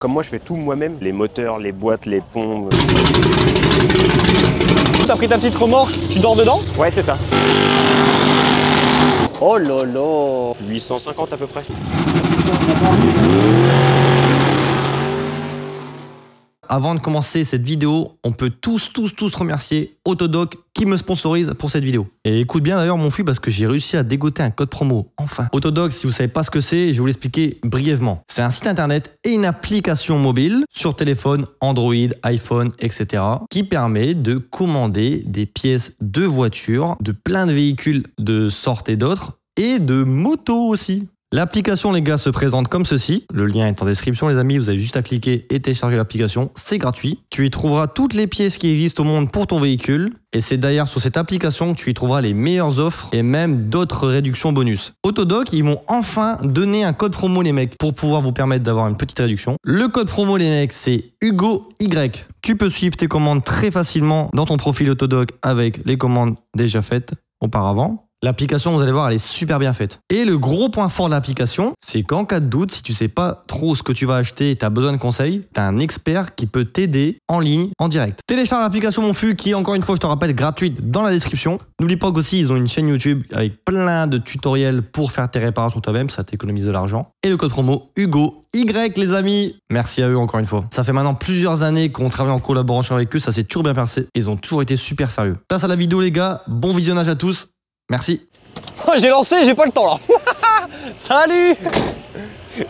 Comme moi, je fais tout moi-même. Les moteurs, les boîtes, les ponts. T'as pris ta petite remorque, tu dors dedans? Ouais, c'est ça. Oh là là. 850 à peu près. Avant de commencer cette vidéo, on peut tous remercier Autodoc qui me sponsorise pour cette vidéo. Et écoute bien d'ailleurs mon flux parce que j'ai réussi à dégoter un code promo, enfin. Autodoc, si vous savez pas ce que c'est, je vais vous l'expliquer brièvement. C'est un site internet et une application mobile sur téléphone, Android, iPhone, etc. qui permet de commander des pièces de voitures, de plein de véhicules de sorte et d'autres, et de motos aussi. L'application, les gars, se présente comme ceci. Le lien est en description, les amis. Vous avez juste à cliquer et télécharger l'application. C'est gratuit. Tu y trouveras toutes les pièces qui existent au monde pour ton véhicule. Et c'est d'ailleurs sur cette application que tu y trouveras les meilleures offres et même d'autres réductions bonus. Autodoc, ils m'ont enfin donné un code promo, les mecs, pour pouvoir vous permettre d'avoir une petite réduction. Le code promo, les mecs, c'est HugoY. Tu peux suivre tes commandes très facilement dans ton profil Autodoc avec les commandes déjà faites auparavant. L'application, vous allez voir, elle est super bien faite. Et le gros point fort de l'application, c'est qu'en cas de doute, si tu sais pas trop ce que tu vas acheter et tu as besoin de conseils, tu as un expert qui peut t'aider en ligne, en direct. Télécharge l'application Mon Fût qui est, encore une fois, je te rappelle, gratuite dans la description. N'oublie pas qu'aussi, ils ont une chaîne YouTube avec plein de tutoriels pour faire tes réparations toi-même, ça t'économise de l'argent. Et le code promo HugoY, les amis. Merci à eux encore une fois. Ça fait maintenant plusieurs années qu'on travaille en collaboration avec eux, ça s'est toujours bien passé. Ils ont toujours été super sérieux. Passe à la vidéo, les gars. Bon visionnage à tous. Merci. Oh, j'ai lancé, j'ai pas le temps là. Salut.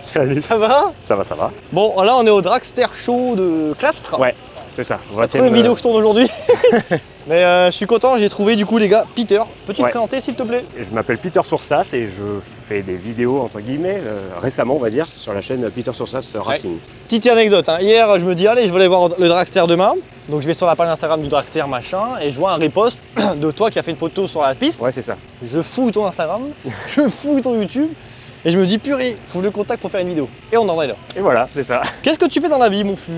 Salut. Ça va? Ça va. Bon, là on est au Dragster Show de Castres. Ouais, c'est ça. C'est la première vidéo que je tourne aujourd'hui. Mais je suis content, j'ai trouvé du coup les gars Peter. Peux-tu te présenter s'il te plaît? Je m'appelle Peter Soursas et je fais des vidéos entre guillemets récemment on va dire sur la chaîne Peter Soursas Racing. Petite anecdote, hein. Hier je me dis allez je vais aller voir le Dragster demain. Donc je vais sur la page Instagram du Dragster machin et je vois un repost de toi qui a fait une photo sur la piste. Ouais c'est ça. Je fouille ton Instagram, je fouille ton YouTube et je me dis purée, faut que je le contacte pour faire une vidéo. Et on en est là. Et voilà, c'est ça. Qu'est-ce que tu fais dans la vie mon fût?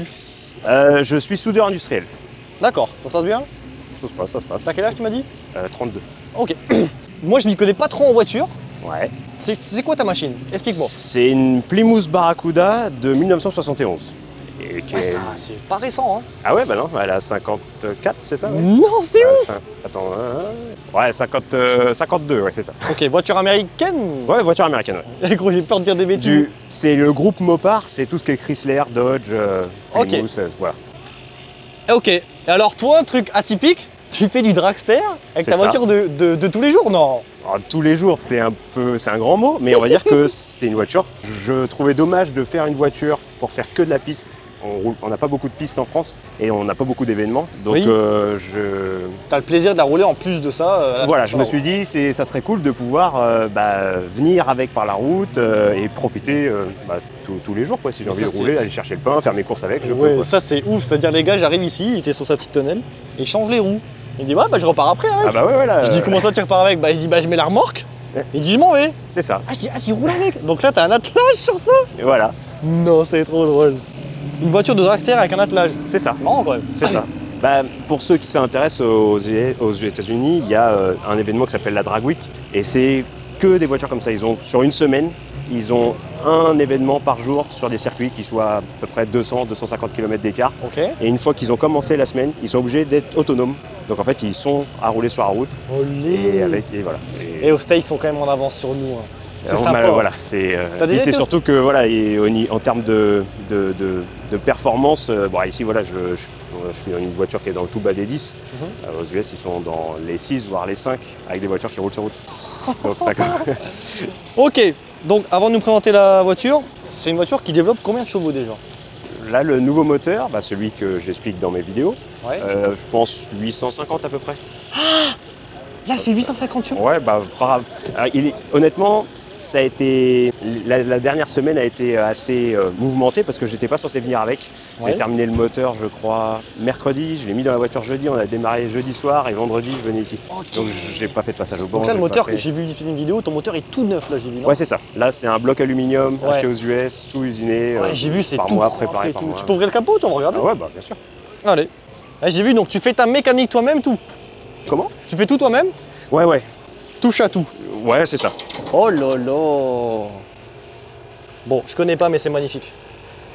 Je suis soudeur industriel. D'accord, ça se passe bien? Ça se passe. T'as quel âge tu m'as dit? 32. Ok. Moi je m'y connais pas trop en voiture. Ouais. C'est quoi ta machine? Explique-moi. C'est une Plymouth Barracuda de 1971. Et qui Ouais, est... ça c'est pas récent hein. Ah ouais bah non, elle a 54 c'est ça ouais. Non c'est ouf. Attends, ouais 52 ouais c'est ça. Ok, voiture américaine? Ouais voiture américaine ouais. Gros j'ai peur de dire des bêtises. C'est le groupe Mopar, c'est tout ce qui est Chrysler, Dodge, Plymouth, voilà. Ok, et alors toi, un truc atypique, tu fais du dragster avec ta voiture de tous les jours, non? Alors, tous les jours, c'est un grand mot, mais on va dire que c'est une voiture. Je trouvais dommage de faire une voiture pour faire que de la piste. On n'a pas beaucoup de pistes en France et on n'a pas beaucoup d'événements, donc oui. T'as le plaisir de la rouler en plus de ça. Voilà, je me suis dit, ça serait cool de pouvoir venir avec par la route et profiter tous les jours, quoi. Si j'ai envie de rouler, aller chercher le pain, faire mes courses avec, je peux, quoi. Ça c'est ouf, c'est-à-dire les gars, j'arrive ici, il était sur sa petite tonnelle, et il change les roues. Il me dit, ouais, bah je repars après avec. Ah bah ouais, voilà. Je dis, comment ça tu repars avec? Bah je dis, bah je mets la remorque. Il dit, je m'en vais. C'est ça. Ah, je dis, ah, tu roules avec. Donc là, t'as un attelage sur ça? Et voilà. Non, c'est trop drôle. Une voiture de dragster avec un attelage. C'est ça. C'est marrant quand même. C'est ça. Bah, pour ceux qui s'intéressent aux États-Unis, il y a un événement qui s'appelle la Drag Week et c'est que des voitures comme ça. Ils ont sur une semaine, ils ont un événement par jour sur des circuits qui soient à peu près 200-250 km d'écart. Okay. Et une fois qu'ils ont commencé la semaine, ils sont obligés d'être autonomes. Donc en fait, ils sont à rouler sur la route. Olé. Et voilà. Et aux States, ils sont quand même en avance sur nous. Hein. C'est sympa. Voilà, c'est surtout que voilà, et en termes de performance, bon, ici voilà, je suis dans une voiture qui est dans le tout bas des 10. Aux US, ils sont dans les 6 voire les 5 avec des voitures qui roulent sur route. Donc ça. Ok, donc avant de nous présenter la voiture, c'est une voiture qui développe combien de chevaux déjà? Là, le nouveau moteur, celui que j'explique dans mes vidéos, ouais. Je pense 850 à peu près. Ah, là, elle fait 850 chevaux. Ouais, honnêtement, ça a été la dernière semaine a été assez mouvementée parce que j'étais pas censé venir avec. Ouais. J'ai terminé le moteur, je crois, mercredi. Je l'ai mis dans la voiture jeudi. On a démarré jeudi soir et vendredi, je venais ici. Okay. Donc, je n'ai pas fait de passage au banc. Donc là, le moteur, j'ai vu une vidéo. Ton moteur est tout neuf là, j'ai vu. Ouais, c'est ça. Là, c'est un bloc aluminium acheté aux US, tout usiné. Ouais, j'ai vu, c'est tout mois, préparé par tout. moi. Tu peux ouvrir le capot, tu vas regarder. Ah ouais, bah bien sûr. Allez. Ouais, j'ai vu. Donc, tu fais ta mécanique toi-même, tout. Comment? Tu fais tout toi-même? Ouais. Touche à tout. Ouais, c'est ça. Oh là là. Bon, je connais pas, mais c'est magnifique.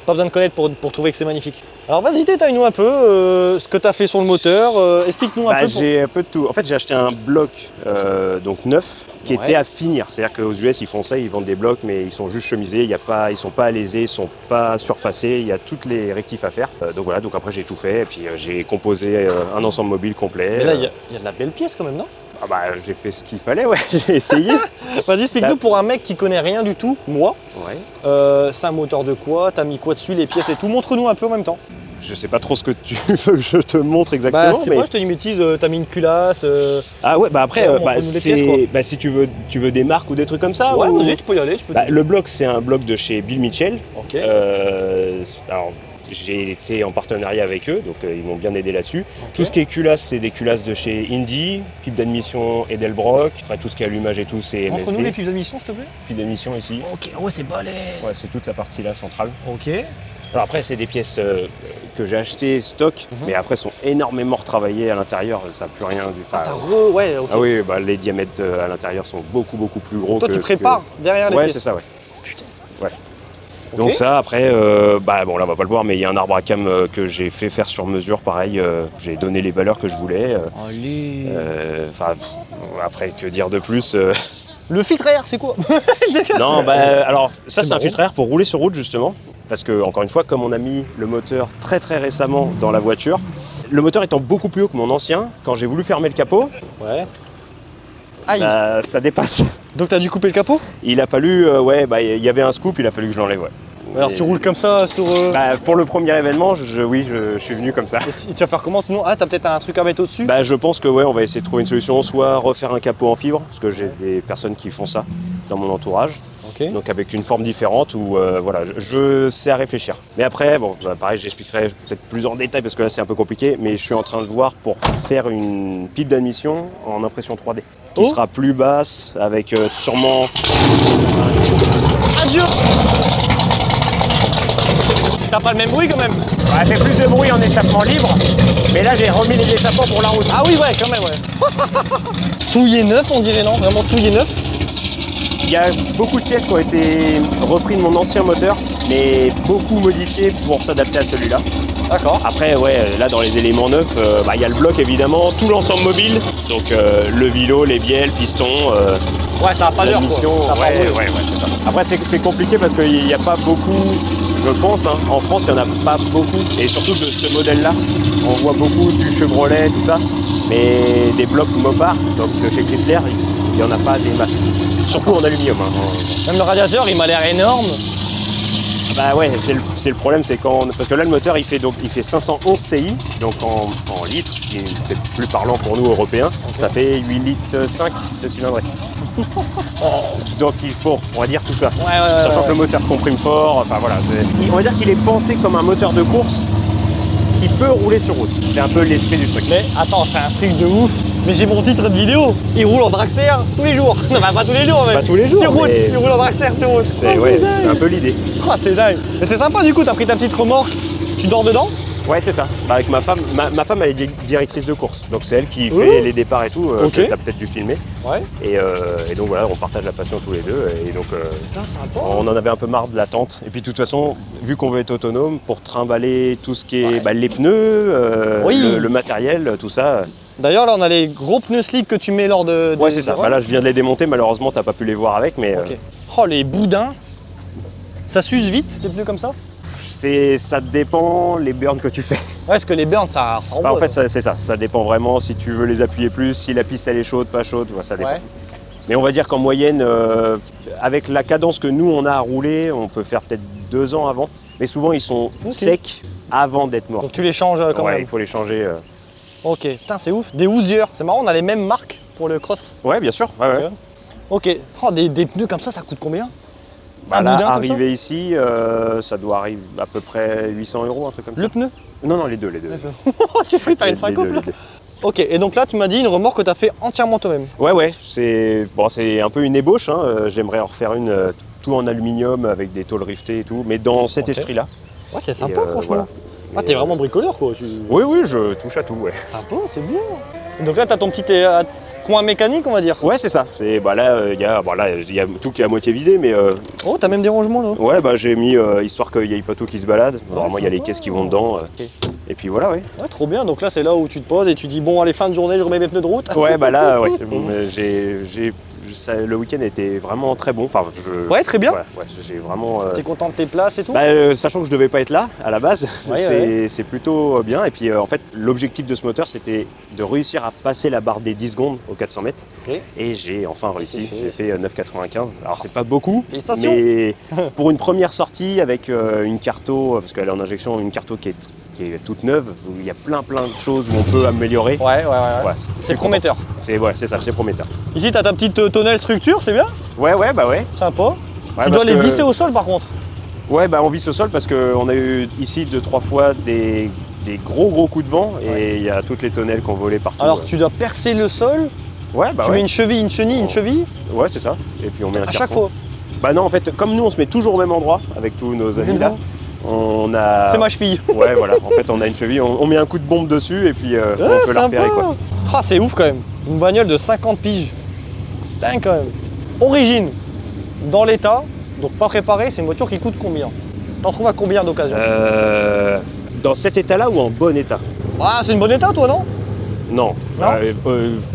Pas besoin de connaître pour trouver que c'est magnifique. Alors vas-y, détaille-nous un peu ce que tu as fait sur le moteur. Explique-nous un peu. J'ai un peu de tout. En fait, j'ai acheté un bloc donc neuf qui était à finir. C'est-à-dire qu'aux US, ils font ça, ils vendent des blocs, mais ils sont juste chemisés. Ils ne sont pas alésés, ils ne sont pas surfacés. Il y a toutes les rectifs à faire. Donc voilà, donc après, j'ai tout fait. Et puis, j'ai composé un ensemble mobile complet. Mais là, il y a de la belle pièce quand même, non? Ah bah, j'ai fait ce qu'il fallait, ouais. J'ai essayé. Vas-y, explique-nous pour un mec qui connaît rien du tout, moi. Ouais. C'est un moteur de quoi? T'as mis quoi dessus, les pièces et tout? Montre-nous un peu en même temps. Je sais pas trop ce que tu veux que je te montre exactement. Bah, c'est moi, je te dis bêtise, t'as mis une culasse. Ah ouais, bah après, pièces, si tu veux des marques ou des trucs comme ça. Ouais, ou... vas-y, tu peux y aller. Le bloc, c'est un bloc de chez Bill Mitchell. Ok. Alors, j'ai été en partenariat avec eux, donc ils m'ont bien aidé là-dessus. Okay. Tout ce qui est culasse, c'est des culasses de chez Indy, pipe d'admission Edelbrock. Après, tout ce qui est allumage et tout, c'est MSD. Montre-nous les pipes d'admission, s'il te plaît. Pipes d'admission ici. Ok, ouais, c'est balèze. Ouais, c'est toute la partie là centrale. Ok. Alors après, c'est des pièces que j'ai achetées stock, mais après sont énormément retravaillées à l'intérieur, ça n'a plus rien. Ouais, ok. Ah oui, bah, les diamètres à l'intérieur sont beaucoup plus gros. Toi, tu prépares derrière les pièces. Ouais, c'est ça, ouais. Putain. Ouais. Okay. Donc ça, après, bon là on va pas le voir, mais il y a un arbre à cam que j'ai fait faire sur mesure, pareil, j'ai donné les valeurs que je voulais. Allez. Après, que dire de plus Le filtre à air, c'est quoi? Non, alors ça c'est un filtre à air pour rouler sur route justement. Parce que, encore une fois, comme on a mis le moteur très récemment dans la voiture, le moteur étant beaucoup plus haut que mon ancien, quand j'ai voulu fermer le capot, aïe. Ça dépasse. Donc tu as dû couper le capot? Il a fallu, il y avait un scoop, il a fallu que je l'enlève, ouais. Alors tu roules comme ça sur... Pour le premier événement, je suis venu comme ça. Et tu vas faire comment sinon? Ah, t'as peut-être un truc à mettre au-dessus? Je pense que on va essayer de trouver une solution, soit refaire un capot en fibre, parce que j'ai des personnes qui font ça dans mon entourage. Okay. Donc avec une forme différente, ou voilà, je sais à réfléchir. Mais après, pareil, j'expliquerai peut-être plus en détail, parce que là c'est un peu compliqué, mais je suis en train de voir pour faire une pipe d'admission en impression 3D, qui sera plus basse, avec sûrement... Adieu. T'as pas le même bruit quand même? Elle fait plus de bruit en échappement libre, mais là j'ai remis les échappements pour la route. Ah oui, ouais, quand même, ouais. Touillé neuf, on dirait, non? Vraiment touillé neuf? Il y a beaucoup de pièces qui ont été reprises de mon ancien moteur, mais beaucoup modifiées pour s'adapter à celui-là. D'accord. Après, là dans les éléments neufs, il y a le bloc évidemment, tout l'ensemble mobile, donc le vilo, les bielles, pistons. Ouais, ça n'a pas d'heure quoi. Ouais, c'est ça. Après c'est compliqué parce qu'il n'y a pas beaucoup, je pense, en France il n'y en a pas beaucoup, et surtout de ce modèle-là, on voit beaucoup du Chevrolet, tout ça, mais des blocs Mopar, donc de chez Chrysler, il n'y en a pas des masses. Surtout en aluminium. Même le radiateur, il m'a l'air énorme. Bah ouais, c'est le problème, c'est parce que là le moteur il fait 511 CI, donc en litres, c'est plus parlant pour nous Européens, ça fait 8 litres 5 de cylindrée. Donc il faut, on va dire tout ça. Sachant que le moteur comprime fort, enfin voilà. On va dire qu'il est pensé comme un moteur de course qui peut rouler sur route. C'est un peu l'esprit du truc. Mais attends, c'est un truc de ouf. Mais j'ai mon titre de vidéo. Il roule en dragster tous les jours. Non, pas tous les jours, mais pas tous les jours. Sur route, il roule en dragster sur route. C'est un peu l'idée. Oh, c'est dingue. Mais c'est sympa du coup, t'as pris ta petite remorque. Tu dors dedans? Ouais, c'est ça. Avec ma femme, ma femme elle est directrice de course, donc c'est elle qui fait les départs et tout. Okay. T'as peut-être dû filmer. Ouais. Et donc voilà, on partage la passion tous les deux. Et donc, putain, sympa. On en avait un peu marre de l'attente. Et puis de toute façon, vu qu'on veut être autonome, pour trimballer tout ce qui est les pneus, le matériel, tout ça. D'ailleurs, là, on a les gros pneus slick que tu mets lors de... Ouais, c'est ça. Là, je viens de les démonter. Malheureusement, t'as pas pu les voir avec, mais... Okay. Oh, les boudins. Ça s'use vite, les pneus comme ça? Ça dépend les burns que tu fais. Ouais, parce que les burns, ça envoie. En fait, c'est ça. Ça dépend vraiment si tu veux les appuyer plus, si la piste elle est chaude, pas chaude, ça dépend. Ouais. Mais on va dire qu'en moyenne, avec la cadence que nous on a à rouler, on peut faire peut-être 2 ans avant. Mais souvent, ils sont secs avant d'être morts. Donc tu les changes quand même? Ouais, il faut les changer. Ok, putain, c'est ouf. Des Hoosier, c'est marrant, on a les mêmes marques pour le cross. Ouais, bien sûr. Ouais. Ok, des pneus comme ça coûte combien? Là, arrivé ici, ça doit arriver à peu près 800 €, un truc comme ça. Le pneu? Non, les deux. J'ai failli faire une syncope là. Ok, et donc là tu m'as dit une remorque que tu as fait entièrement toi-même? Ouais, c'est un peu une ébauche, hein. J'aimerais en refaire une tout en aluminium avec des tôles rivetées et tout, mais dans cet esprit-là. Ouais, c'est sympa franchement. Voilà. Ah, t'es vraiment bricoleur quoi. Oui, je touche à tout, ouais. Sympa, c'est bien. Donc là t'as ton petit coin mécanique, on va dire. Ouais, c'est ça. Là, il y a tout qui est à moitié vidé, mais Oh, t'as même des rangements là. ouais, j'ai mis histoire qu'il n'y ait pas tout qui se balade. Normalement, il y a les caisses qui vont dedans. Et puis voilà, ouais. Ouais, trop bien. Donc là, c'est là où tu te poses et tu dis bon, allez, fin de journée, je remets mes pneus de route. Ouais, là, ouais. Le week-end était vraiment très bon. Enfin, Ouais, très bien. Ouais, j'ai vraiment. T'es content de tes places et tout? Sachant que je devais pas être là à la base, Ouais, c'est plutôt bien. Et puis en fait, l'objectif de ce moteur, c'était de réussir à passer la barre des 10 secondes aux 400 mètres. Okay. Et j'ai enfin réussi. J'ai fait 9,95. Alors c'est pas beaucoup, Félicitations. mais pour une première sortie avec une carto, parce qu'elle est en injection, une carto qui est toute neuve, où il y a plein de choses où on peut améliorer. Ouais. C'est prometteur. C'est ça, c'est prometteur. Ici, t'as ta petite tonnelle structure, c'est bien? Ouais. Sympa. Ouais, Tu dois les visser au sol par contre. Ouais, on visse au sol parce qu'on a eu ici 2-3 fois des gros coups de vent et il y a toutes les tonnelles qui ont volé partout. Alors tu dois percer le sol, ouais, tu mets une cheville, une chenille, une cheville. Ouais, c'est ça. Et puis on met un À carton. chaque fois. Bah non, en fait, comme nous on se met toujours au même endroit avec tous nos amis là, on a... C'est ma cheville. Ouais, voilà. En fait, on a une cheville, on met un coup de bombe dessus et puis on peut la repérer quoi. Ah, c'est ouf quand même. Une bagnole de 50 piges. Dingue quand même. Origine, dans l'état, donc pas préparée, c'est une voiture qui coûte combien? T'en trouves à combien d'occasion? Dans cet état-là ou en bon état? Ah, c'est une bonne état toi, non? Non. Non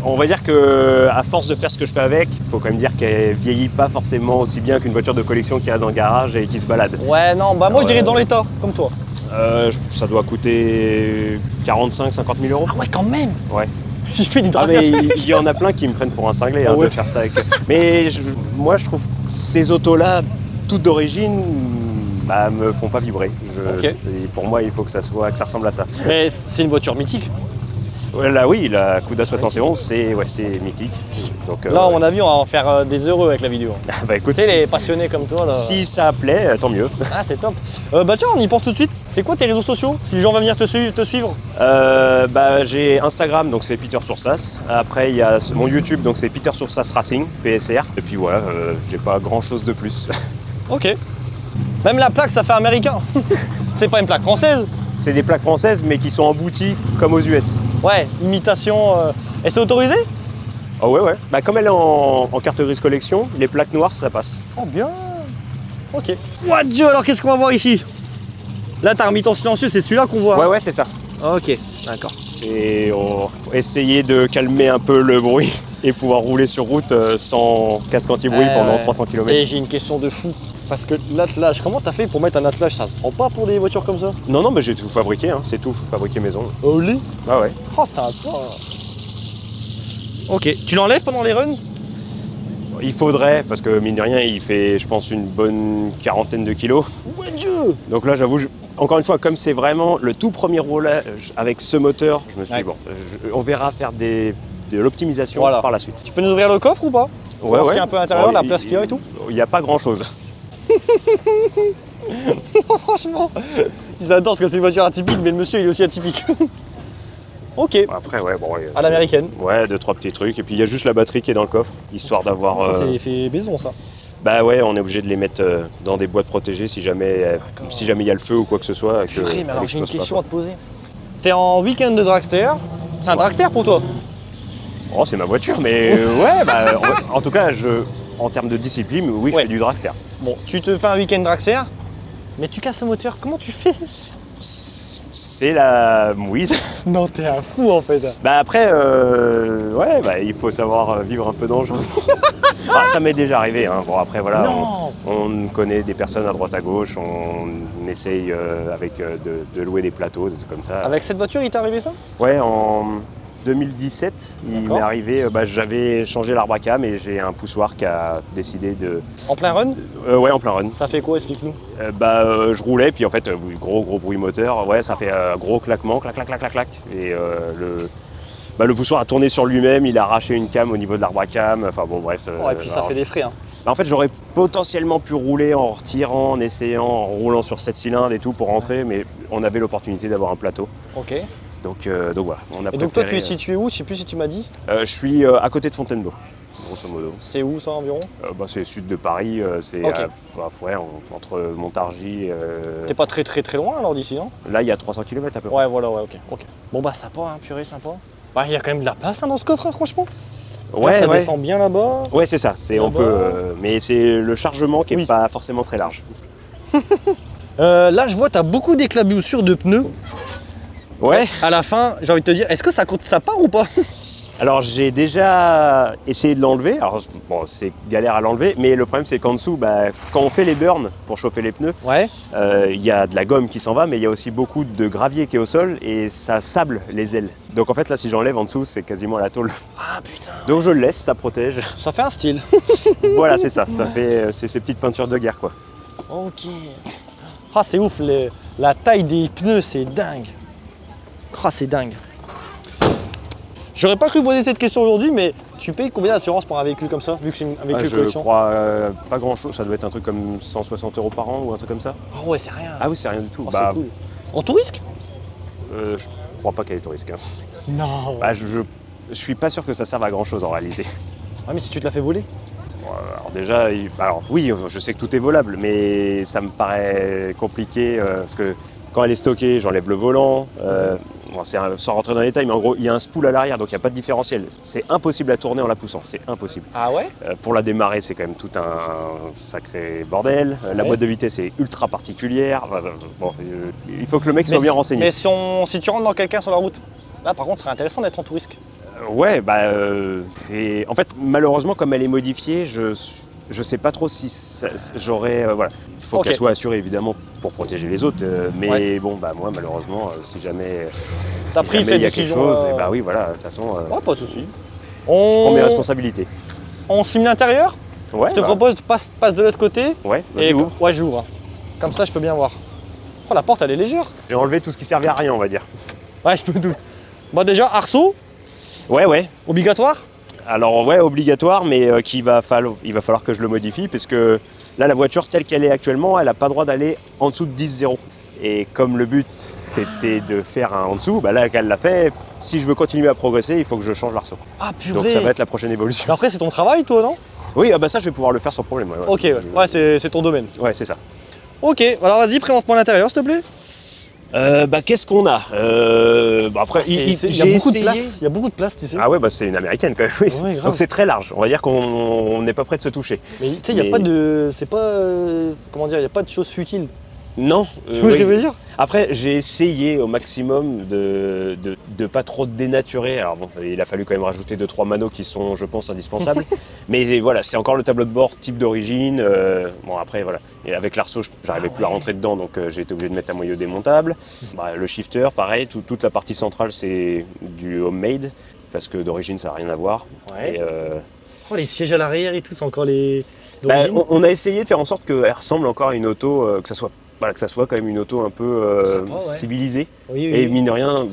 On va dire que à force de faire ce que je fais avec, il faut quand même dire qu'elle vieillit pas forcément aussi bien qu'une voiture de collection qui reste dans le garage et qui se balade. Ouais, non, bah moi je dirais dans l'état, comme toi. Ça doit coûter 45-50 000 euros. Ah ouais, quand même. Ouais. J'ai fait une drague. Mais il y en a plein qui me prennent pour un cinglé Ah ouais. de faire ça avec. Mais moi je trouve ces autos-là, toutes d'origine, me font pas vibrer. Ok. Pour moi, il faut que ça ressemble à ça. Mais c'est une voiture mythique. Ouais, là, oui, la Cuda 71, c'est mythique. Donc, Là, à mon avis, on va en faire des heureux avec la vidéo. bah écoute, Tu sais, les passionnés comme toi là. si ça plaît, tant mieux. Ah, c'est top. Bah tiens, on y pense tout de suite. C'est quoi tes réseaux sociaux? Si les gens veulent venir te suivre. J'ai Instagram, donc c'est Peter Soursas. Après, il y a mon YouTube, donc c'est Peter Soursas Racing, PSR. Et puis voilà, j'ai pas grand chose de plus. Ok. Même la plaque, ça fait américain. C'est pas une plaque française. C'est des plaques françaises, mais qui sont embouties comme aux US. Ouais, imitation. Et c'est autorisé? Ah ouais. Comme elle est en carte grise collection, les plaques noires, ça passe. Oh bien. Ok. What Dieu, alors qu'est-ce qu'on va voir ici? Là, t'as remis ton silencieux, c'est celui-là qu'on voit. Ouais, c'est ça. Ok, d'accord. Et on va essayer de calmer un peu le bruit et pouvoir rouler sur route sans casque anti-bruit pendant 300 km. Et j'ai une question de fou. Parce que l'attelage, comment t'as fait pour mettre un attelage? Ça se prend pas pour des voitures comme ça? Non, mais j'ai tout fabriqué, hein. C'est tout fabriqué maison. Au lit? Ah ouais. Oh, c'est un toit. Ok, tu l'enlèves pendant les runs? Il faudrait, parce que mine de rien, il fait, je pense, une bonne quarantaine de kilos. Ouais Dieu. Donc là, j'avoue, encore une fois, comme c'est vraiment le tout premier roulage avec ce moteur, je me suis dit, on verra faire de l'optimisation par la suite. Tu peux nous ouvrir le coffre ou pas? Ouais. Ce qu'il y a un peu à l'intérieur, la place qu'il y a et tout? Il n'y a pas grand-chose. Franchement, j'adore parce que c'est une voiture atypique, mais le monsieur il est aussi atypique. Ok. Après, À l'américaine. Ouais, 2-3 petits trucs. Et puis il y a juste la batterie qui est dans le coffre, histoire d'avoir. Ça c'est fait maison ça. Bah ouais, on est obligé de les mettre dans des boîtes protégées si jamais il y a le feu ou quoi que ce soit. Purée, mais alors j'ai une question à te poser. T'es en week-end de dragster. C'est un dragster pour toi? Oh, c'est ma voiture, mais en tout cas, en termes de discipline, oui, je fais du dragster. Bon, tu te fais un week-end dragster, mais tu casses le moteur, comment tu fais? C'est la mouise. Non, t'es un fou en fait. Après, il faut savoir vivre un peu dangereux. Ça m'est déjà arrivé. Hein. Bon, après, voilà, on connaît des personnes à droite à gauche, on essaye de louer des plateaux, des trucs comme ça. Avec cette voiture, il t'est arrivé ça? Ouais, en 2017, il m'est arrivé, j'avais changé l'arbre à cam et j'ai un poussoir qui a décidé de... En plein run? Ouais, en plein run. Ça fait quoi, explique-nous? Je roulais, puis en fait, gros bruit moteur, ça fait gros claquement, clac. Et le poussoir a tourné sur lui-même, il a arraché une cam au niveau de l'arbre à cam, enfin bon bref. Et puis ça fait des frais. Hein. En fait, j'aurais potentiellement pu rouler en retirant, en essayant, en roulant sur 7 cylindres et tout pour rentrer, mais on avait l'opportunité d'avoir un plateau. Ok. Donc voilà, on a préféré... Et donc toi, tu es situé où? Je sais plus si tu m'as dit. Je suis à côté de Fontainebleau, grosso modo. C'est où ça environ? C'est sud de Paris, c'est entre Montargis... T'es pas très loin alors d'ici, non? Là, il y a 300 km à peu près. Ouais, voilà, ok. Bon sympa, hein, purée, sympa. Il y a quand même de la place là, dans ce coffre, hein, franchement. Ça descend bien là-bas. Ouais, c'est ça. On peut, mais c'est le chargement qui n'est pas forcément très large. Là, je vois, tu as beaucoup d'éclaboussures de pneus. Ouais. À la fin, j'ai envie de te dire, est-ce que ça compte sa part ou pas? Alors j'ai déjà essayé de l'enlever, alors bon, c'est galère à l'enlever, mais le problème c'est qu'en dessous, quand on fait les burns pour chauffer les pneus, il y a de la gomme qui s'en va, mais il y a aussi beaucoup de gravier qui est au sol et ça sable les ailes. Donc en fait là si j'enlève en dessous, c'est quasiment la tôle. Ah putain. Donc je le laisse, ça protège. Ça fait un style. Voilà, c'est ça, c'est ces petites peintures de guerre quoi. Ok. Ah c'est ouf, la taille des pneus c'est dingue. Ah c'est dingue. J'aurais pas cru poser cette question aujourd'hui, mais tu payes combien d'assurance pour un véhicule comme ça, vu que c'est un véhicule collection? Je crois pas grand chose, ça doit être un truc comme 160 € par an ou un truc comme ça. Ah ouais, c'est rien. Ah oui, c'est rien du tout. Oh, c'est cool. En tout risque? Je crois pas qu'elle est au risque. Hein. Non. Je suis pas sûr que ça serve à grand chose en réalité. Ah mais si tu te l'as fait voler? Alors déjà, oui, je sais que tout est volable, mais ça me paraît compliqué parce que quand elle est stockée, j'enlève le volant. Sans rentrer dans les détails, mais en gros, il y a un spool à l'arrière, donc il n'y a pas de différentiel. C'est impossible à tourner en la poussant, c'est impossible. Ah ouais? Pour la démarrer, c'est quand même tout un sacré bordel. La boîte de vitesse est ultra particulière. Il faut que le mec soit bien renseigné. Mais si tu rentres dans quelqu'un sur la route, là par contre, ce serait intéressant d'être en tout risque. En fait, malheureusement, comme elle est modifiée, je sais pas trop si j'aurais. Voilà. Il faut qu'elle soit assurée évidemment pour protéger les autres. Mais moi malheureusement, si jamais il y a quelque chose, oui, voilà, de toute façon. Pas de souci. Je prends mes responsabilités. On filme l'intérieur. Je te propose de passe de l'autre côté. Ouais, j'ouvre. Comme ça, je peux bien voir. Oh, la porte, elle est légère. J'ai enlevé tout ce qui servait à rien, on va dire. Ouais, je peux tout. Bon, déjà, arceau. Ouais. Obligatoire? Alors obligatoire, mais il va falloir que je le modifie, parce que là, la voiture telle qu'elle est actuellement, elle n'a pas droit d'aller en dessous de 10,0. Et comme le but, c'était de faire un en dessous, là, qu'elle l'a fait, si je veux continuer à progresser, il faut que je change l'arceau. Ah purée. Donc ça va être la prochaine évolution. Mais après, c'est ton travail, toi, non? Oui, ça, je vais pouvoir le faire sans problème. Ok, c'est ton domaine. Ouais, c'est ça. Ok, alors vas-y, présente-moi l'intérieur, s'il te plaît. Qu'est-ce qu'on a après, il y a beaucoup de place. Il y a beaucoup de place, tu sais. Ah ouais, c'est une américaine quand même. Oui. Ouais, donc c'est très large. On va dire qu'on n'est pas près de se toucher. Mais tu sais, il n'y a pas de. C'est pas. Comment dire, il n'y a pas de choses futiles. Non. Tu vois ce que je veux dire? Après, j'ai essayé au maximum de pas trop dénaturer. Alors bon, il a fallu quand même rajouter 2-3 manos qui sont, je pense, indispensables. Mais voilà, c'est encore le tableau de bord type d'origine. Après, voilà. Et avec l'arceau, j'arrivais plus à rentrer dedans, donc j'ai été obligé de mettre un moyeu démontable. Le shifter, pareil, toute la partie centrale, c'est du homemade, parce que d'origine, ça n'a rien à voir. Ouais. Et, les sièges à l'arrière et tout, c'est encore les... on a essayé de faire en sorte qu'elle ressemble encore à une auto, que ça soit quand même une auto un peu civilisée. Et mine de rien,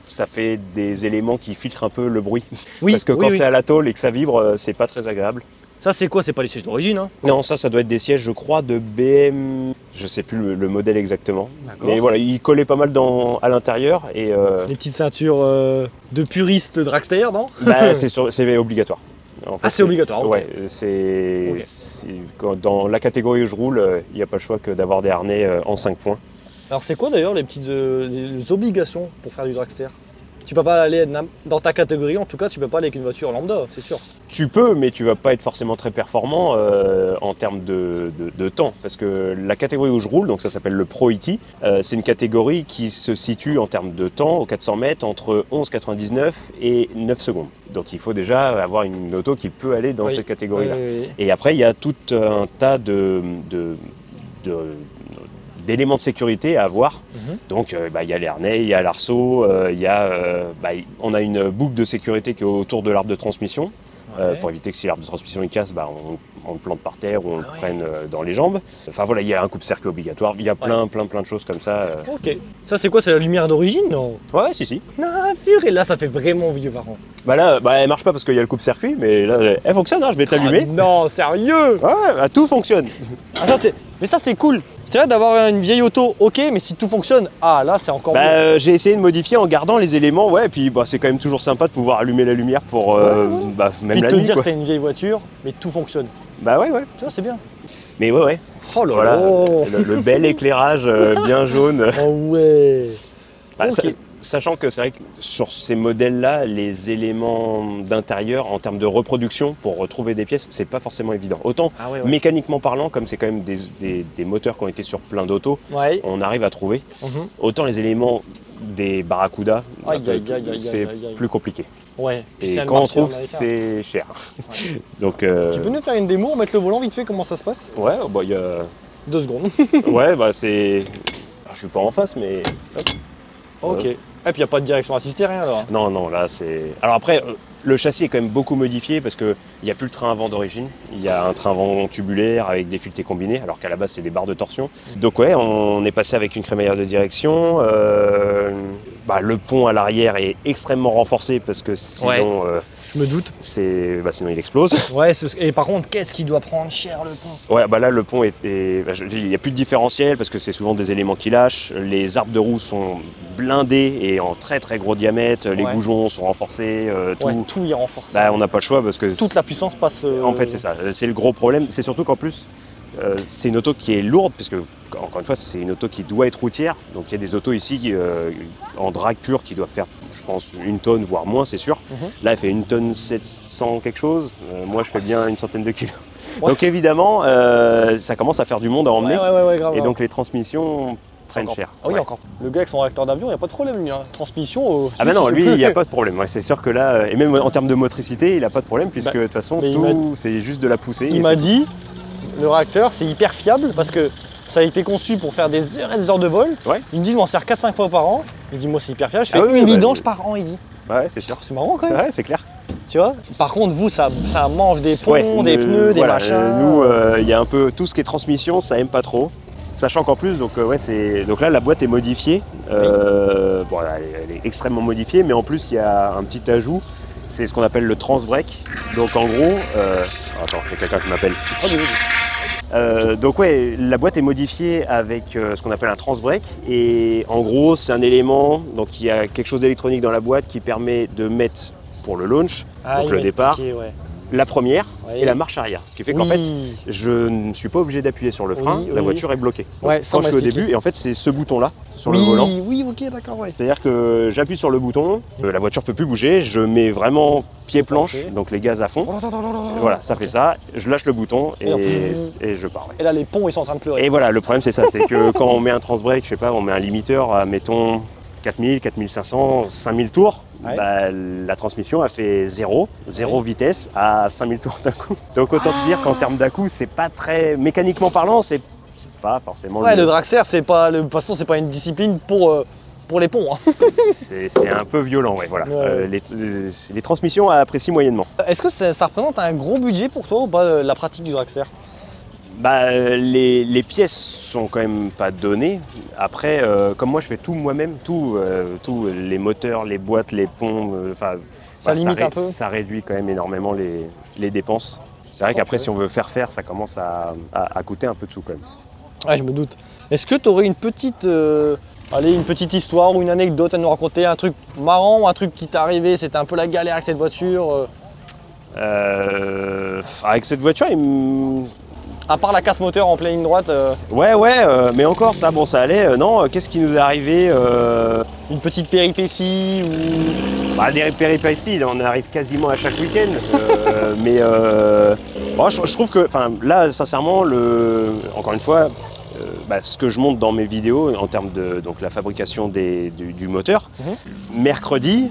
ça fait des éléments qui filtrent un peu le bruit. Parce que quand c'est à la tôle et que ça vibre, c'est pas très agréable. Ça c'est quoi? C'est pas les sièges d'origine, hein? Non, ça doit être des sièges, je crois, de BM. Je sais plus le modèle exactement. Mais voilà, ils collaient pas mal à l'intérieur. Les petites ceintures de puristes dragster, non? C'est obligatoire. En fait, c'est obligatoire. Ouais, dans la catégorie où je roule, il n'y a pas le choix que d'avoir des harnais en 5 points. Alors c'est quoi d'ailleurs les petites les obligations pour faire du dragster? Tu peux pas aller dans ta catégorie, en tout cas tu peux pas aller avec une voiture lambda, c'est sûr. Tu peux, mais tu vas pas être forcément très performant en termes de temps. Parce que la catégorie où je roule, donc ça s'appelle le Pro ET, c'est une catégorie qui se situe en termes de temps au 400 mètres entre 11,99 et 9 secondes. Donc il faut déjà avoir une auto qui peut aller dans cette catégorie-là. Et après il y a tout un tas d'éléments de sécurité à avoir. Donc il y a les harnais, il y a l'arceau, on a une boucle de sécurité qui est autour de l'arbre de transmission. Pour éviter que si l'arbre de transmission il casse, on le plante par terre ou on le prenne dans les jambes. Enfin voilà, il y a un coupe-circuit obligatoire, il y a plein de choses comme ça. Ok. Ça c'est quoi? C'est la lumière d'origine, non? Ouais, si. Ah purée, là ça fait vraiment vieux par contre. Là, elle marche pas parce qu'il y a le coupe-circuit, mais là, elle fonctionne, je vais te l'allumer. Non, sérieux? Ouais, tout fonctionne. Mais ça c'est cool. C'est vrai d'avoir une vieille auto, ok, mais si tout fonctionne, là c'est encore mieux. J'ai essayé de modifier en gardant les éléments, et puis c'est quand même toujours sympa de pouvoir allumer la lumière pour même puis la nuit. Puis te dire que t'as une vieille voiture, mais tout fonctionne. Ouais. Tu vois, c'est bien. Mais ouais. Oh là là. Le bel éclairage bien jaune. Oh ouais. Sachant que c'est vrai que sur ces modèles-là, les éléments d'intérieur en termes de reproduction pour retrouver des pièces, c'est pas forcément évident. Autant mécaniquement parlant, comme c'est quand même des moteurs qui ont été sur plein d'autos, on arrive à trouver. Autant les éléments des Barracuda, c'est plus compliqué. Ouais. Et quand on trouve, c'est cher. Ouais. Donc, tu peux nous faire une démo, mettre le volant vite fait, comment ça se passe? Ouais, bah il y a... 2 secondes. Ouais, bah c'est... Je suis pas en face, mais... Ok. Et puis il n'y a pas de direction assistée, rien alors? Non, non, là c'est... Alors après, le châssis est quand même beaucoup modifié parce qu'il n'y a plus le train avant d'origine. Il y a un train avant tubulaire avec des filetés combinés, alors qu'à la base c'est des barres de torsion. Donc ouais, on est passé avec une crémaillère de direction. Le pont à l'arrière est extrêmement renforcé parce que sinon... Je me doute. Sinon il explose. Ouais, et par contre, qu'est-ce qui doit prendre cher le pont? Ouais, bah là le pont il n'y a plus de différentiel parce que c'est souvent des éléments qui lâchent. Les arbres de roue sont blindés et en très très gros diamètre. Les goujons sont renforcés. Tout est renforcé. Bah, on n'a pas le choix parce que... Toute la puissance passe... En fait c'est ça, c'est le gros problème. C'est surtout qu'en plus, c'est une auto qui est lourde puisque, encore une fois, c'est une auto qui doit être routière. Donc il y a des autos ici en drag pur qui doivent faire, je pense, 1 tonne, voire moins, c'est sûr. Là, elle fait 1 tonne 700 quelque chose. Moi, je fais bien une centaine de kilos. Donc évidemment, ça commence à faire du monde à emmener. Grave, et donc les transmissions prennent cher. Ah oui, encore. Le gars avec son réacteur d'avion, il n'y a pas de problème, lui. Hein. Transmission... Ah ben non, lui, il n'y a pas de problème. Ouais, c'est sûr que là, et même en termes de motricité, il n'a pas de problème puisque de toute façon, tout, c'est juste de la poussée. Il m'a dit, le réacteur, c'est hyper fiable parce que ça a été conçu pour faire des heures et des heures de vol. Il me dit, je m'en sers 4-5 fois par an. Il dit, moi, c'est hyper fiable. Je fais une vidange par an, il dit. Ouais, c'est sûr. C'est marrant quand même. Ouais, c'est clair. Tu vois? Par contre, vous, ça mange des ponts, des pneus, des machins. Nous, il y a un peu tout ce qui est transmission, ça aime pas trop. Sachant qu'en plus, donc là, la boîte est modifiée. Elle est extrêmement modifiée, mais en plus, il y a un petit ajout. C'est ce qu'on appelle le Transbrake. Donc en gros... Attends, il y a quelqu'un qui m'appelle. La boîte est modifiée avec ce qu'on appelle un Transbrake. Et en gros, c'est un élément, donc il y a quelque chose d'électronique dans la boîte qui permet de mettre pour le launch, donc le départ, la première et la marche arrière. Ce qui fait qu'en fait, je ne suis pas obligé d'appuyer sur le frein, la voiture est bloquée. Donc, quand je suis au début, et en fait, c'est ce bouton-là sur le volant. Oui, ok, d'accord. C'est-à-dire que j'appuie sur le bouton, la voiture ne peut plus bouger, je mets vraiment pied planche, donc les gaz à fond. Voilà, ça fait ça, je lâche le bouton et je pars. Et là, les ponts, ils sont en train de pleurer. Et voilà, le problème, c'est ça, c'est que quand on met un Transbrake, je sais pas, on met un limiteur à, mettons, 4000, 4500, 5000 tours, la transmission a fait 0 vitesse à 5000 tours d'un coup. Donc autant te dire qu'en termes d'à-coup, c'est pas très... Mécaniquement parlant, c'est pas forcément... le dragster, c'est pas... De toute façon, c'est pas une discipline pour les ponts. Hein. C'est un peu violent, voilà. Les transmissions apprécient moyennement. Est-ce que ça représente un gros budget pour toi ou pas, la pratique du dragster? Les pièces sont quand même pas données. Après, comme moi je fais tout moi-même, tout les moteurs, les boîtes, les ponts, ça limite un peu. Ça réduit quand même énormément les dépenses. C'est vrai qu'après si on veut faire, ça commence à coûter un peu de sous quand même. Ouais, je me doute. Est-ce que tu aurais une petite histoire ou une anecdote à nous raconter, un truc marrant ou un truc qui t'est arrivé, c'était un peu la galère avec cette voiture Avec cette voiture, à part la casse moteur en pleine ligne droite. Mais encore ça, ça allait. Non, qu'est-ce qui nous est arrivé Une petite péripétie ou... Des péripéties, on arrive quasiment à chaque week-end. Je trouve que, là, sincèrement, encore une fois, ce que je montre dans mes vidéos en termes de la fabrication du moteur, mercredi,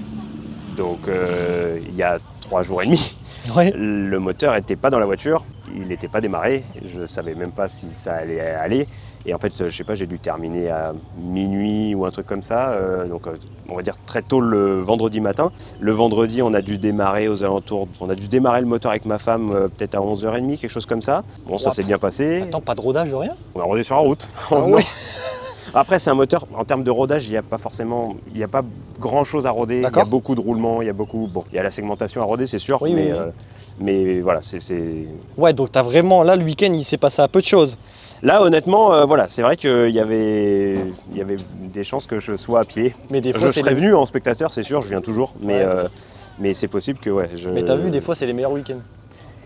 donc il y a 3 jours et demi, le moteur n'était pas dans la voiture, il n'était pas démarré, je ne savais même pas si ça allait aller. Et en fait, je sais pas, j'ai dû terminer à minuit ou un truc comme ça, donc on va dire très tôt le vendredi matin. Le vendredi, on a dû démarrer aux alentours, on a dû démarrer le moteur avec ma femme peut-être à 11h30, quelque chose comme ça. Bon, ça s'est bien passé. Attends, pas de rodage, de rien? On a rodé sur la route. Après, c'est un moteur, en termes de rodage, il n'y a pas grand chose à roder. Il y a beaucoup de roulements, il y a la segmentation à roder, c'est sûr, mais voilà, c'est... Ouais, donc t'as vraiment, là, le week-end, il s'est passé à peu de choses. Là, honnêtement, c'est vrai qu'il y avait des chances que je sois à pied. Mais des fois, je serais venu en spectateur, c'est sûr, je viens toujours, mais c'est possible que, Mais t'as vu, des fois, c'est les meilleurs week-ends.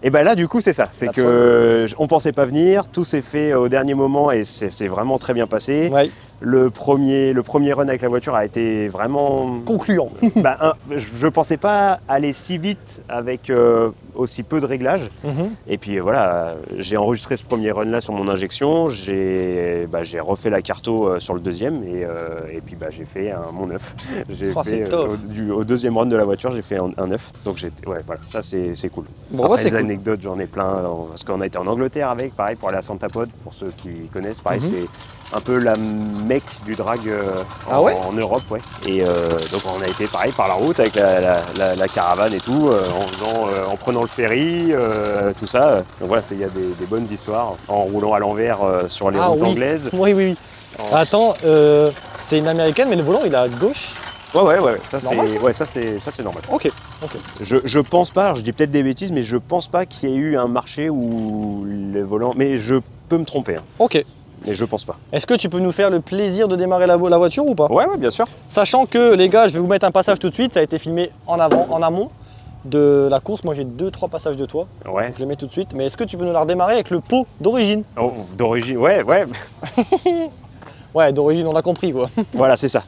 Et là, du coup, c'est ça. C'est que on pensait pas venir, tout s'est fait au dernier moment et c'est vraiment très bien passé. le premier run avec la voiture a été vraiment concluant. Je pensais pas aller si vite avec aussi peu de réglages. Et puis voilà, j'ai enregistré ce premier run là sur mon injection, j'ai refait la carto sur le deuxième et puis j'ai fait mon neuf. J'ai fait au deuxième run de la voiture, j'ai fait un neuf. Donc voilà, ça c'est cool. Bon, après, les anecdotes, j'en ai plein parce qu'on a été en Angleterre avec, pareil pour aller à Santa Pod, pour ceux qui connaissent, pareil c'est un peu la mecque du drag en Europe, ouais. Et donc on a été pareil par la route avec la caravane et tout, en prenant le ferry, tout ça. Donc voilà, il y a des bonnes histoires en roulant à l'envers sur les routes anglaises. Oui. Attends, c'est une américaine, mais le volant il est à gauche. Ouais, ça c'est normal. Ok. Je pense pas, alors je dis peut-être des bêtises, mais je pense pas qu'il y ait eu un marché où les volants. Mais je peux me tromper. Ok. Mais je pense pas. Est-ce que tu peux nous faire le plaisir de démarrer la voiture ou pas? Ouais, bien sûr. Sachant que les gars, je vais vous mettre un passage tout de suite, ça a été filmé en amont de la course. Moi j'ai 2-3 passages de toi. Ouais. Donc, je les mets tout de suite. Mais est-ce que tu peux nous la redémarrer avec le pot d'origine? Oh, d'origine, ouais. Ouais, d'origine, on a compris quoi. Voilà, c'est ça.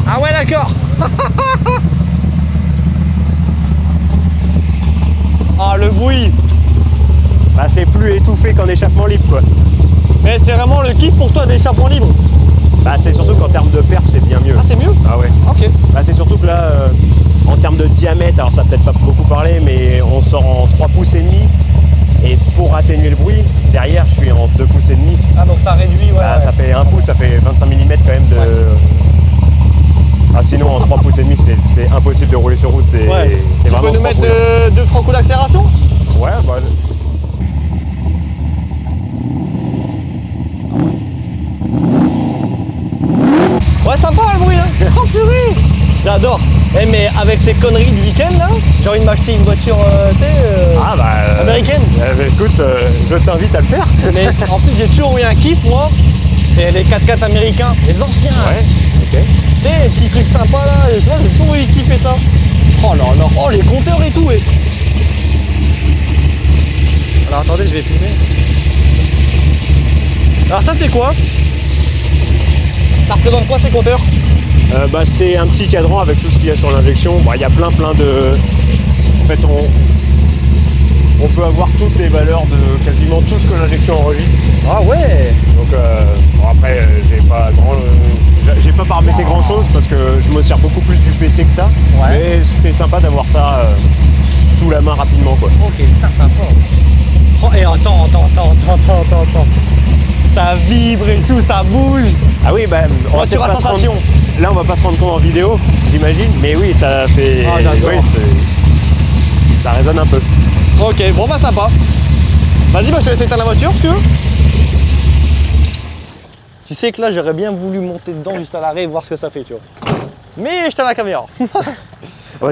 Ah ouais, d'accord. Ah, le bruit. C'est plus étouffé qu'en échappement libre, quoi. Mais c'est vraiment le kiff pour toi d'échappement libre? C'est surtout qu'en termes de perf, c'est bien mieux. Ah, c'est mieux? Ah ouais. Ok. C'est surtout que là, en termes de diamètre, alors ça peut-être pas beaucoup parler, mais on sort en 3 pouces et demi. Et pour atténuer le bruit, derrière, je suis en 2 pouces et demi. Ah, donc ça réduit, ouais. Ça fait 1 pouce, ça fait 25 mm quand même de... Ouais. Sinon, en 3 pouces et demi, c'est impossible de rouler sur route. Tu peux nous mettre 2-3 coups d'accélération? Ouais, Ouais, sympa le bruit, hein. Oh purée, j'adore. Mais avec ces conneries du week-end là, j'ai envie de m'acheter une voiture américaine. Écoute, je t'invite à le faire. Mais en plus, j'ai toujours eu un kiff, moi. C'est les 4x4 américains, les anciens. Ouais, ok. Tu sais, les petits trucs sympas là, j'ai toujours eu kiffé ça. Oh là là, oh les compteurs et tout. Alors attendez, je vais filmer. Alors ça c'est quoi? Ça représente quoi ces compteurs? C'est un petit cadran avec tout ce qu'il y a sur l'injection. Il y a plein de... En fait, on peut avoir toutes les valeurs de quasiment tout ce que l'injection enregistre. Ah ouais. Donc après, j'ai pas paramétré grand chose parce que je me sers beaucoup plus du PC que ça. Ouais. Mais c'est sympa d'avoir ça sous la main rapidement, quoi. Ok, putain, sympa. Oh, et attends. Ça vibre et tout, ça bouge. Ah oui, voiture à sensation. Là, on va pas se rendre compte en vidéo, j'imagine, mais oui, ça fait. Ah, j'adore. Oui, ça résonne un peu. Ok, bon sympa. Vas-y, je te laisse éteindre la voiture, si tu veux. Tu sais que là, j'aurais bien voulu monter dedans juste à l'arrêt et voir ce que ça fait, tu vois. Mais je t'ai la caméra.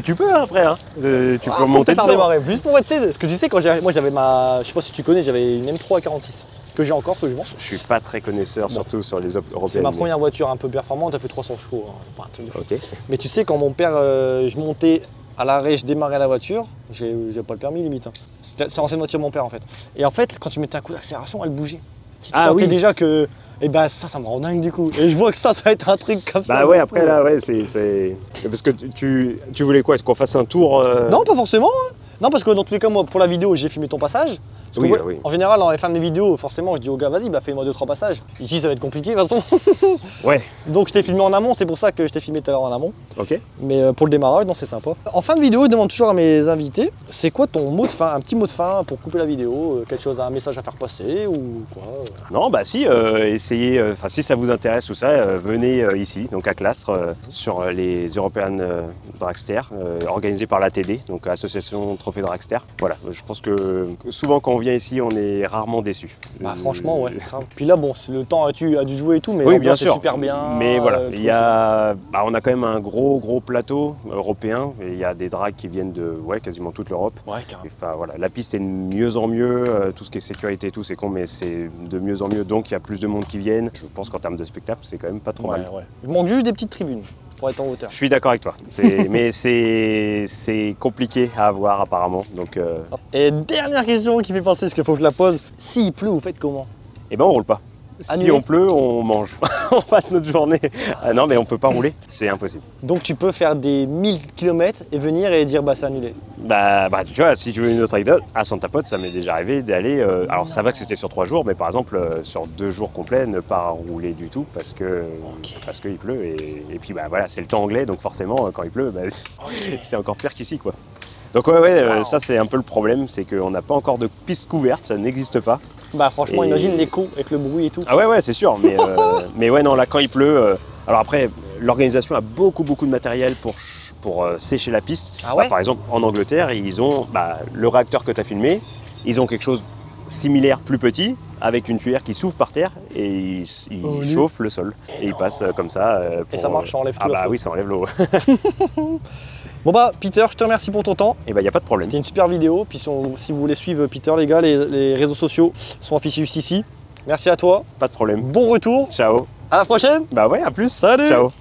Tu peux après, hein. Tu peux monter dedans. Démarrer. Juste pour être, parce que tu sais, moi j'avais je sais pas si tu connais, j'avais une M3 à 46. Que j'ai encore, que je vends. Je suis pas très connaisseur, surtout sur les européennes. C'est ma première voiture un peu performante, elle fait 300 chevaux, hein. C'est pas un truc de fou. Okay. Mais tu sais, quand mon père, je montais à l'arrêt, je démarrais la voiture, j'ai pas le permis limite. Hein. C'est l'ancienne voiture de mon père en fait. Et en fait, quand tu mettais un coup d'accélération, elle bougeait. Tu sentais déjà que... Et ça me rend dingue du coup. Et je vois que ça va être un truc comme ça. Ouais, après là, ouais, c'est... Parce que tu voulais quoi? Qu'on fasse un tour Non, pas forcément. Hein. Non, parce que dans tous les cas, moi, pour la vidéo, j'ai filmé ton passage. Parce Oui, que, oui. En général, dans les fins de mes vidéos, forcément, je dis au gars, vas-y, bah, fais-moi 2-3 passages. Ici, ça va être compliqué, de toute façon. Ouais, Donc, je t'ai filmé en amont, c'est pour ça que je t'ai filmé tout à l'heure en amont. ok. Mais pour le démarrage, non, c'est sympa. En fin de vidéo, je demande toujours à mes invités, c'est quoi ton mot de fin, un petit mot de fin pour couper la vidéo, quelque chose, un message à faire passer ou quoi Non, bah si, essayez, enfin si ça vous intéresse tout ça, venez ici, donc à Clastres, sur les European Dragster, organisés par l'ATD, donc Association Trophée Dragster. Voilà, je pense que souvent quand on vient ici, on est rarement déçu. Bah franchement, ouais. Puis là, bon, le temps a dû jouer et tout, mais Oui, bien c'est sûr. super bien. Mais voilà, on a quand même un gros plateau européen, et il y a des drags qui viennent de quasiment toute l'Europe. Ouais, carrément. Enfin voilà, la piste est de mieux en mieux, tout ce qui est sécurité et tout, c'est con, mais c'est de mieux en mieux, donc il y a plus de monde qui viennent. Je pense qu'en termes de spectacle, c'est quand même pas trop mal. Ouais. Il manque juste des petites tribunes pour être en hauteur. Je suis d'accord avec toi, mais c'est compliqué à avoir apparemment. Donc, Et dernière question qui fait penser, parce qu'il faut que je la pose, s'il pleut, vous faites comment? eh ben on roule pas. Si Annulé. on pleut, on mange. On passe notre journée. Ah non, mais on peut pas rouler, c'est impossible. Donc tu peux faire des 1000 km et venir et dire bah c'est annulé. Bah tu vois, si tu veux une autre anecdote, à Santa Pod, ça m'est déjà arrivé d'aller. Alors ça va que c'était sur 3 jours, mais par exemple sur 2 jours complets, ne pas rouler du tout parce qu'il pleut et puis bah voilà, c'est le temps anglais, donc forcément quand il pleut, bah, c'est encore pire qu'ici quoi. Donc ça c'est un peu le problème, c'est qu'on n'a pas encore de piste couverte, ça n'existe pas. Bah franchement, Et- imagine l'écho avec le bruit et tout. Ah ouais c'est sûr, mais ouais non là quand il pleut. Alors après, l'organisation a beaucoup de matériel pour sécher la piste. Ah ouais Par exemple, en Angleterre, ils ont le réacteur que tu as filmé, ils ont quelque chose similaire, plus petit, avec une tuyère qui s'ouvre par terre et il chauffe le sol. Et il passe comme ça. Et ça marche, ça enlève tout Ah la bah flotte. oui, ça enlève l'eau. Bon bah Peter, je te remercie pour ton temps. Et bah y a pas de problème. C'était une super vidéo. Puis si vous voulez suivre Peter, les gars, les réseaux sociaux sont affichés juste ici. Merci à toi. Pas de problème. Bon retour. Ciao. À la prochaine. Bah ouais, à plus. Salut. Ciao.